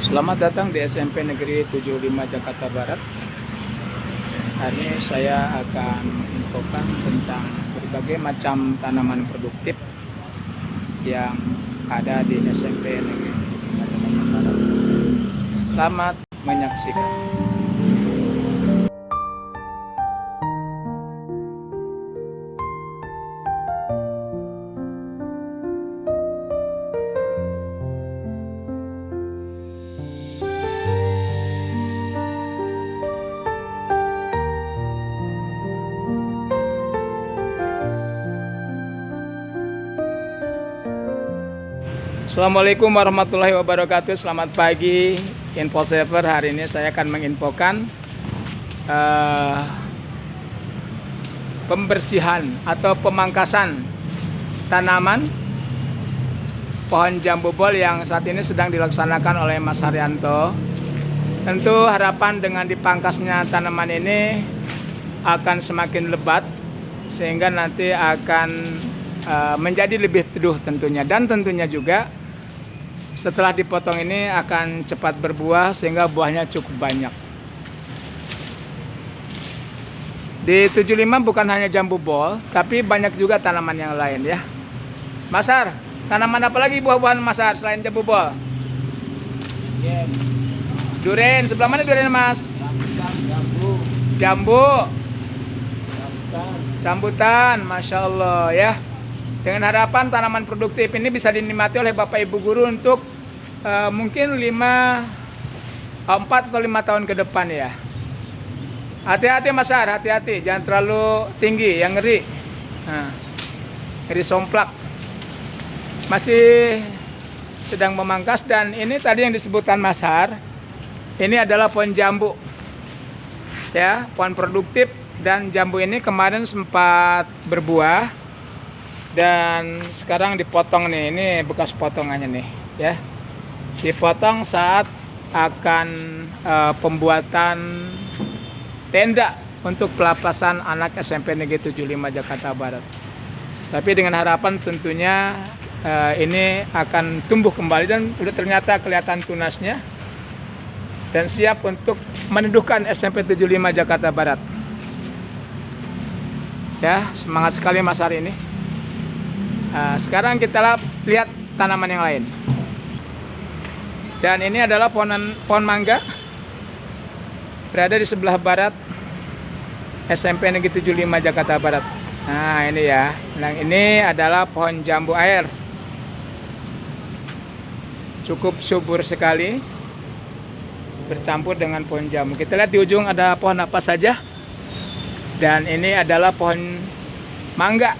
Selamat datang di SMP Negeri 75 Jakarta Barat. Hari ini saya akan menginfokan tentang berbagai macam tanaman produktif yang ada di SMP Negeri 75 Jakarta Barat. Selamat menyaksikan. Assalamualaikum warahmatullahi wabarakatuh. Selamat pagi, Info Saver. Hari ini saya akan menginfokan pembersihan atau pemangkasan tanaman pohon jambu bol yang saat ini sedang dilaksanakan oleh Mas Haryanto. Tentu harapan dengan dipangkasnya tanaman ini akan semakin lebat sehingga nanti akan menjadi lebih teduh tentunya, dan tentunya juga setelah dipotong ini akan cepat berbuah sehingga buahnya cukup banyak. Di 75 bukan hanya jambu bol, tapi banyak juga tanaman yang lain ya. Masar, tanaman apa lagi buah-buahan Masar selain jambu bol? Duren, sebelah mana duren Mas? Jambu. Rambutan, Masya Allah ya. Dengan harapan tanaman produktif ini bisa dinikmati oleh Bapak Ibu guru untuk mungkin 4 atau 5 tahun ke depan ya. Hati-hati Masar, hati-hati, jangan terlalu tinggi, yang ngeri. Ngeri somplak. Masih sedang memangkas, dan ini tadi yang disebutkan Masar, ini adalah pohon jambu. Ya, pohon produktif, dan jambu ini kemarin sempat berbuah. Dan sekarang dipotong nih, ini bekas potongannya nih ya. Dipotong saat akan pembuatan tenda untuk pelepasan anak SMP Negeri 75 Jakarta Barat. Tapi dengan harapan tentunya ini akan tumbuh kembali, dan udah ternyata kelihatan tunasnya dan siap untuk meneduhkan SMP 75 Jakarta Barat. Ya, semangat sekali Mas hari ini. Sekarang kita lihat tanaman yang lain. Dan ini adalah pohon mangga berada di sebelah barat SMP Negeri 75 Jakarta Barat. Nah ini ya, yang ini adalah pohon jambu air. Cukup subur sekali, bercampur dengan pohon jambu. Kita lihat di ujung ada pohon apa saja. Dan ini adalah pohon mangga.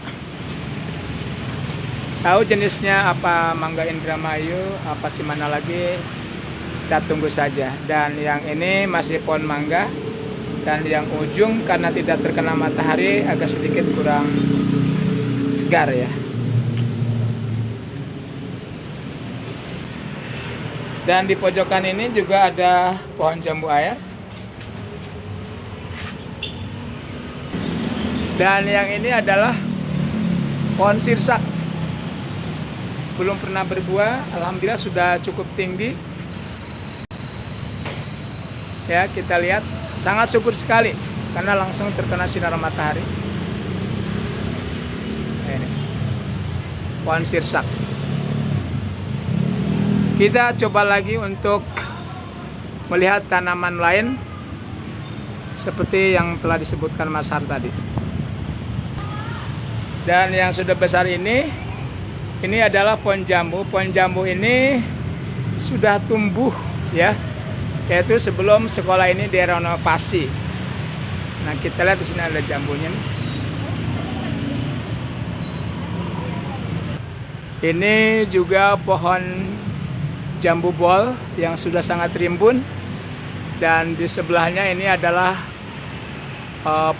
Tahu jenisnya apa, mangga Indramayu, apa sih mana lagi, kita tunggu saja. Dan yang ini masih pohon mangga, dan yang ujung karena tidak terkena matahari agak sedikit kurang segar ya. Dan di pojokan ini juga ada pohon jambu air. Dan yang ini adalah pohon sirsak. Belum pernah berbuah, alhamdulillah sudah cukup tinggi. Ya, kita lihat sangat subur sekali karena langsung terkena sinar matahari. Ini pohon sirsak. Kita coba lagi untuk melihat tanaman lain seperti yang telah disebutkan Mas Har tadi. Dan yang sudah besar ini adalah pohon jambu. Pohon jambu ini sudah tumbuh ya, yaitu sebelum sekolah ini direnovasi. Nah kita lihat di sini ada jambunya nih. Ini juga pohon jambu bol yang sudah sangat rimbun, dan di sebelahnya ini adalah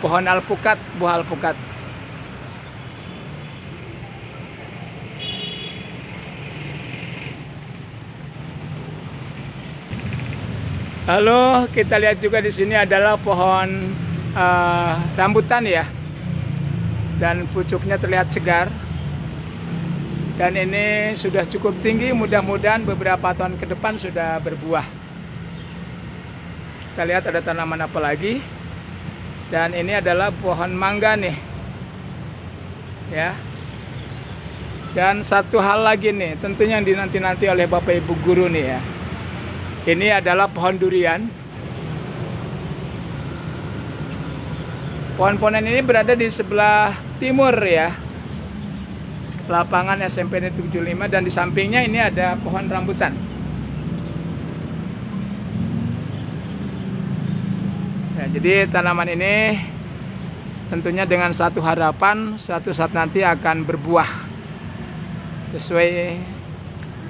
pohon alpukat, buah alpukat. Lalu kita lihat juga di sini adalah pohon rambutan ya, dan pucuknya terlihat segar. Dan ini sudah cukup tinggi, mudah-mudahan beberapa tahun ke depan sudah berbuah. Kita lihat ada tanaman apa lagi. Dan ini adalah pohon mangga nih. Ya. Dan satu hal lagi nih, tentunya yang dinanti-nanti oleh Bapak Ibu guru nih ya. Ini adalah pohon durian. Pohon-pohonan ini berada di sebelah timur ya. Lapangan SMP Negeri 75, dan di sampingnya ini ada pohon rambutan. Ya, jadi tanaman ini tentunya dengan satu harapan suatu saat nanti akan berbuah sesuai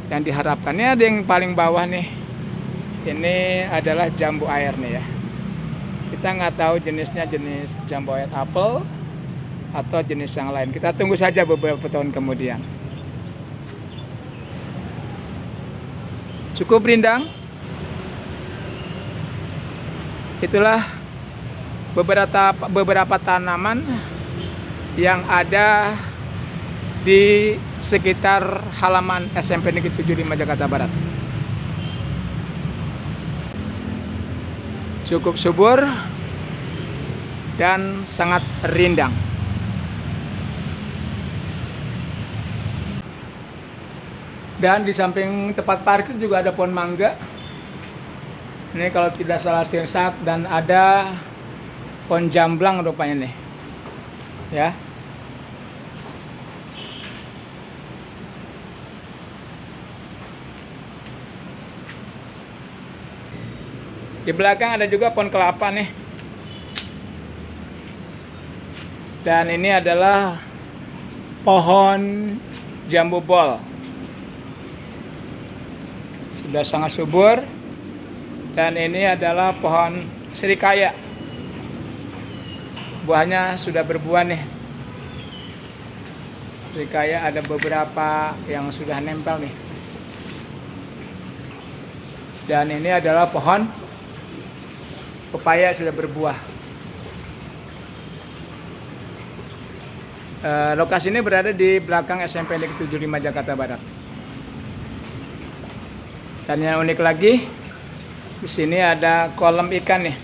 yang diharapkan. Ini ada yang paling bawah nih. Ini adalah jambu air nih ya. Kita nggak tahu jenisnya jenis jambu air apel atau jenis yang lain. Kita tunggu saja beberapa tahun kemudian. Cukup rindang. Itulah beberapa tanaman yang ada di sekitar halaman SMP Negeri 75 Jakarta Barat. Cukup subur dan sangat rindang. Dan di samping tempat parkir juga ada pohon mangga. Ini kalau tidak salah sirsak, dan ada pohon jamblang rupanya nih. Ya. Di belakang ada juga pohon kelapa nih. Dan ini adalah pohon jambu bol. Sudah sangat subur. Dan ini adalah pohon serikaya. Buahnya sudah berbuah nih. Serikaya ada beberapa yang sudah nempel nih. Dan ini adalah pohon pepaya sudah berbuah. Lokasi ini berada di belakang SMP Negeri 75 Jakarta Barat. Dan yang unik lagi, di sini ada kolam ikan nih,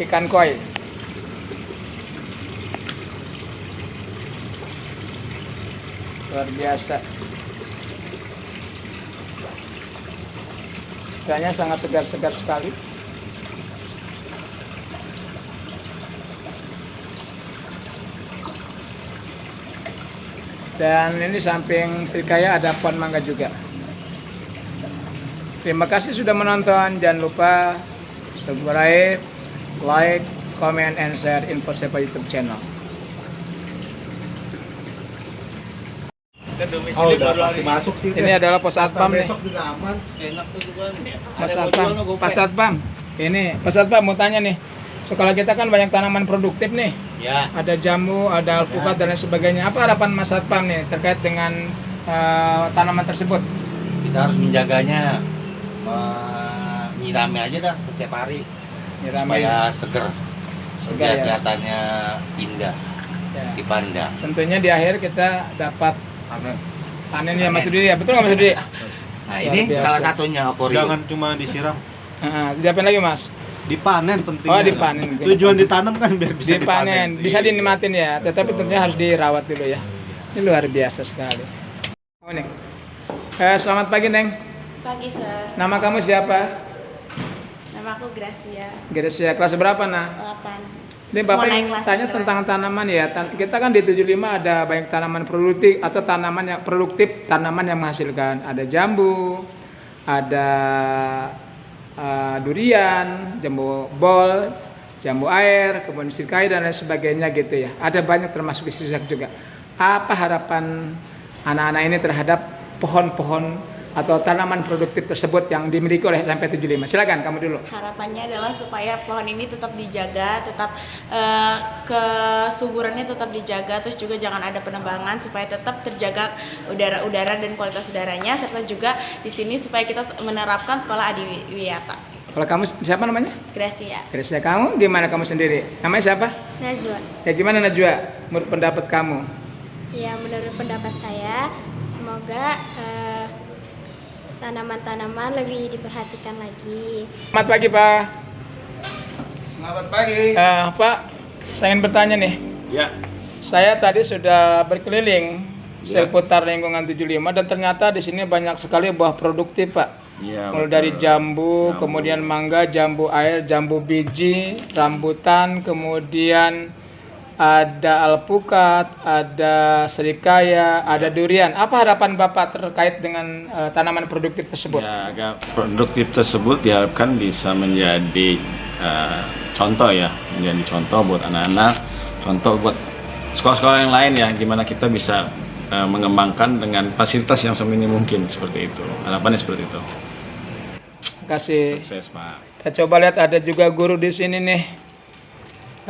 ikan koi. Luar biasa. Ikannya sangat segar-segar sekali. Dan ini samping serikaya ada pohon mangga juga. Terima kasih sudah menonton. Jangan lupa subscribe, like, comment, and share Info Sepa YouTube channel. Oh, udah pasti masuk sih. Ini adalah pos satpam nih. Besok juga aman. Enak tuh juga. Pos satpam. Pas satpam. Ini Pas satpam mau tanya nih. Sekolah kita kan banyak tanaman produktif nih. Ya. Ada jamu, ada alpukat dan lain sebagainya. Apa harapan Mas Satpam nih terkait dengan tanaman tersebut? Kita harus menjaganya, menyirami aja dah setiap hari. Nyirami. Supaya seger. Segar, ya. Kelihatannya indah Ya. dipandang. Tentunya di akhir kita dapat panen ya Mas Panen. Dudi ya. Betul nggak Mas Dudi? Nah, Luar ini biasa. salah satunya okorium. Jangan cuma disiram. Diapain lagi Mas? Dipanen pentingnya. Oh, dipanen. Tujuan ditanam kan biar bisa Dipanen, bisa dinikmatin ya. Tetapi tentunya harus dirawat dulu ya. Ini luar biasa sekali. Oh, Neng. Selamat pagi Neng. Pagi, Sir. Nama kamu siapa? Nama aku Gracia, Gracia. Kelas berapa nah? 8. Ini Bapak Mau naik yang kelas tanya beneran. tentang tanaman ya. Kita kan di 75 ada banyak tanaman produktif atau tanaman yang produktif, tanaman yang menghasilkan. Ada jambu, ada durian, jambu bol, jambu air, kebun sirkai dan lain sebagainya gitu ya. Ada banyak termasuk sirsak juga. Apa harapan anak-anak ini terhadap pohon-pohon atau tanaman produktif tersebut yang dimiliki oleh SMP 75? Silakan kamu dulu. Harapannya adalah supaya pohon ini tetap dijaga, tetap kesuburannya tetap dijaga, terus juga jangan ada penebangan supaya tetap terjaga udara dan kualitas udaranya, serta juga di sini supaya kita menerapkan sekolah adiwiyata. Kalau kamu siapa namanya? Gracia. Gracia. Kamu gimana kamu sendiri? Namanya siapa? Nazwa. Ya gimana Najwa? Menurut pendapat kamu? Ya, menurut pendapat saya, semoga tanaman-tanaman lebih diperhatikan lagi. Selamat pagi Pak. Selamat pagi. Pak, saya ingin bertanya nih. Ya. Saya tadi sudah berkeliling Ya. seputar lingkungan 75 dan ternyata di sini banyak sekali buah produktif Pak. Iya. Mulai dari jambu, kemudian mangga, jambu air, jambu biji, rambutan, kemudian ada alpukat, ada serikaya, ada durian. Apa harapan Bapak terkait dengan tanaman produktif tersebut? Ya, agar produktif tersebut diharapkan bisa menjadi contoh ya, menjadi contoh buat anak-anak, contoh buat sekolah-sekolah yang lain ya, gimana kita bisa mengembangkan dengan fasilitas yang seminim mungkin seperti itu. Harapannya seperti itu. Terima kasih. Sukses, Pak. Kita coba lihat ada juga guru di sini nih.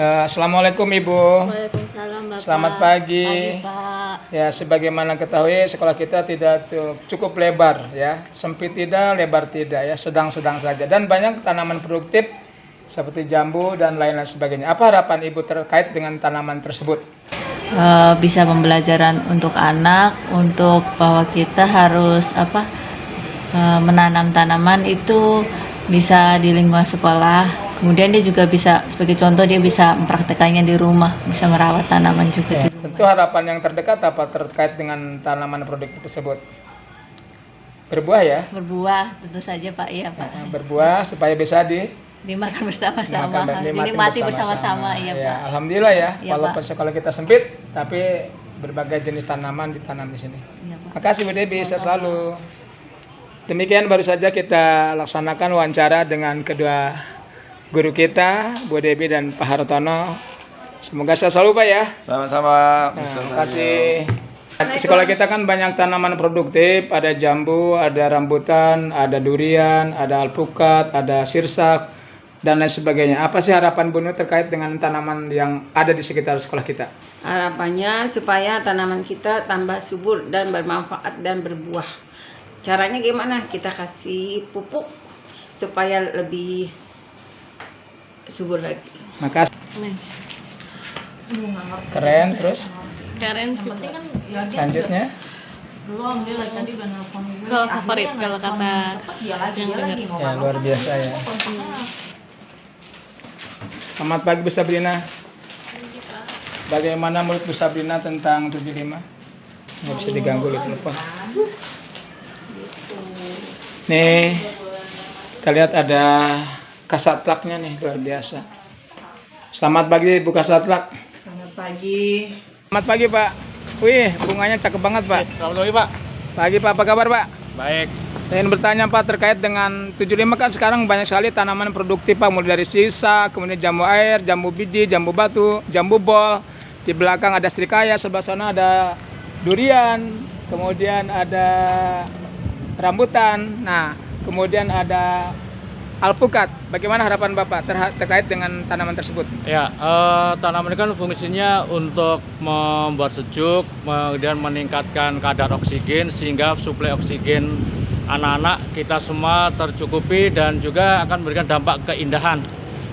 Assalamualaikum Ibu. Waalaikumsalam Bapak. Selamat pagi. Pak. Ya, sebagaimana ketahui sekolah kita tidak cukup lebar ya, sempit tidak, lebar tidak ya, sedang-sedang saja. Dan banyak tanaman produktif seperti jambu dan lain-lain sebagainya. Apa harapan Ibu terkait dengan tanaman tersebut? Bisa pembelajaran untuk anak, untuk bahwa kita harus menanam tanaman itu bisa di lingkungan sekolah. Kemudian dia juga bisa sebagai contoh, dia bisa mempraktekannya di rumah, bisa merawat tanaman juga Ya, di rumah. tentu harapan yang terdekat apa terkait dengan tanaman produktif tersebut? Berbuah ya? Berbuah tentu saja Pak, iya Pak. Berbuah supaya bisa Dimakan bersama-sama, dinikmati dinikmati bersama-sama, iya Ya, Pak. alhamdulillah ya, Iya, walaupun Pak. sekolah kita sempit, tapi berbagai jenis tanaman ditanam di sini. Iya Pak. Makasih Bu Debi, saya selalu. Demikian baru saja kita laksanakan wawancara dengan kedua guru kita, Bu Debi dan Pak Hartono. Semoga saya selalu Pak ya. Sama-sama. Nah, terima kasih. Di sekolah kita kan banyak tanaman produktif, ada jambu, ada rambutan, ada durian, ada alpukat, ada sirsak, dan lain sebagainya. Apa sih harapan Bu Nur terkait dengan tanaman yang ada di sekitar sekolah kita? Harapannya supaya tanaman kita tambah subur dan bermanfaat dan berbuah. Caranya gimana? Kita kasih pupuk supaya lebih subur lagi. Makasih. Keren, terus Keren. selanjutnya. Kalau favorit, kalau kata yang dengar. Ya, luar biasa ya. Selamat pagi Bu Sabrina. Bagaimana menurut Bu Sabrina tentang 75? Nggak bisa diganggu di telepon. Nih, kita lihat ada kasatlaknya nih, luar biasa. Selamat pagi Bu Kasatlak. Selamat pagi. Selamat pagi Pak. Wih, bunganya cakep banget Pak. Selamat pagi, Pak. Pagi Pak, apa kabar Pak? Baik. Saya ingin bertanya Pak terkait dengan 75 kan sekarang banyak sekali tanaman produktif Pak, mulai dari sisa, kemudian jambu air, jambu biji, jambu batu, jambu bol. Di belakang ada serikaya, sebelah sana ada durian, kemudian ada rambutan. Nah, kemudian ada alpukat. Bagaimana harapan Bapak terkait dengan tanaman tersebut? Ya, tanaman ini kan fungsinya untuk membuat sejuk, kemudian meningkatkan kadar oksigen sehingga suplai oksigen anak-anak kita semua tercukupi dan juga akan memberikan dampak keindahan.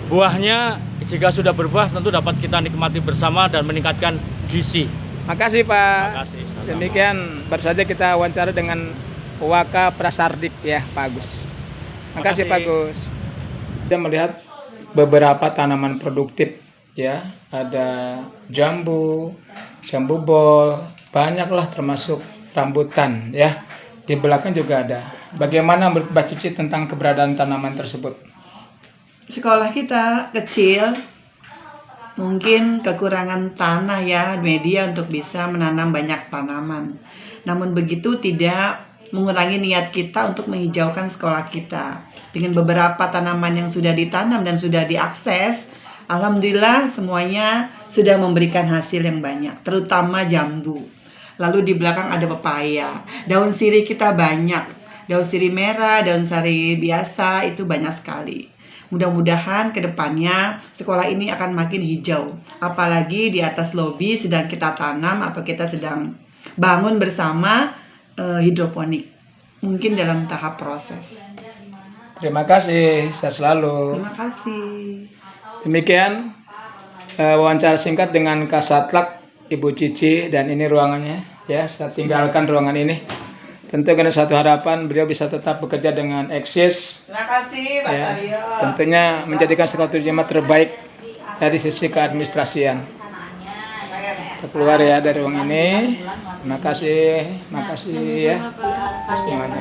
Buahnya jika sudah berbuah tentu dapat kita nikmati bersama dan meningkatkan gizi. Makasih Pak. Terima kasih. Sama-sama. Demikian baru saja kita wawancara dengan Waka Prasardik ya Pak Agus. Makasih Pak Gus. Kita melihat beberapa tanaman produktif ya, ada jambu, jambu bol, banyaklah termasuk rambutan ya. Di belakang juga ada. Bagaimana menurut Mbak Cici tentang keberadaan tanaman tersebut? Sekolah kita kecil, mungkin kekurangan tanah ya, media untuk bisa menanam banyak tanaman. Namun begitu tidak mengurangi niat kita untuk menghijaukan sekolah kita. Dengan beberapa tanaman yang sudah ditanam dan sudah diakses, alhamdulillah semuanya sudah memberikan hasil yang banyak, terutama jambu. Lalu di belakang ada pepaya, daun sirih kita banyak, daun sirih merah, daun sirih biasa itu banyak sekali. Mudah-mudahan ke depannya sekolah ini akan makin hijau. Apalagi di atas lobi sedang kita tanam atau kita sedang bangun bersama hidroponik. Mungkin dalam tahap proses. Terima kasih, saya selalu. Terima kasih. Demikian wawancara singkat dengan Kasatlak Ibu Cici, dan ini ruangannya ya. Saya tinggalkan ruangan ini. Tentu karena satu harapan beliau bisa tetap bekerja dengan eksis. Terima kasih Pak Ya, Taryo. tentunya menjadikan Sekretariat Jemaat terbaik dari sisi keadministrasian. Kita keluar ya dari ruang ini. Makasih ya semuanya.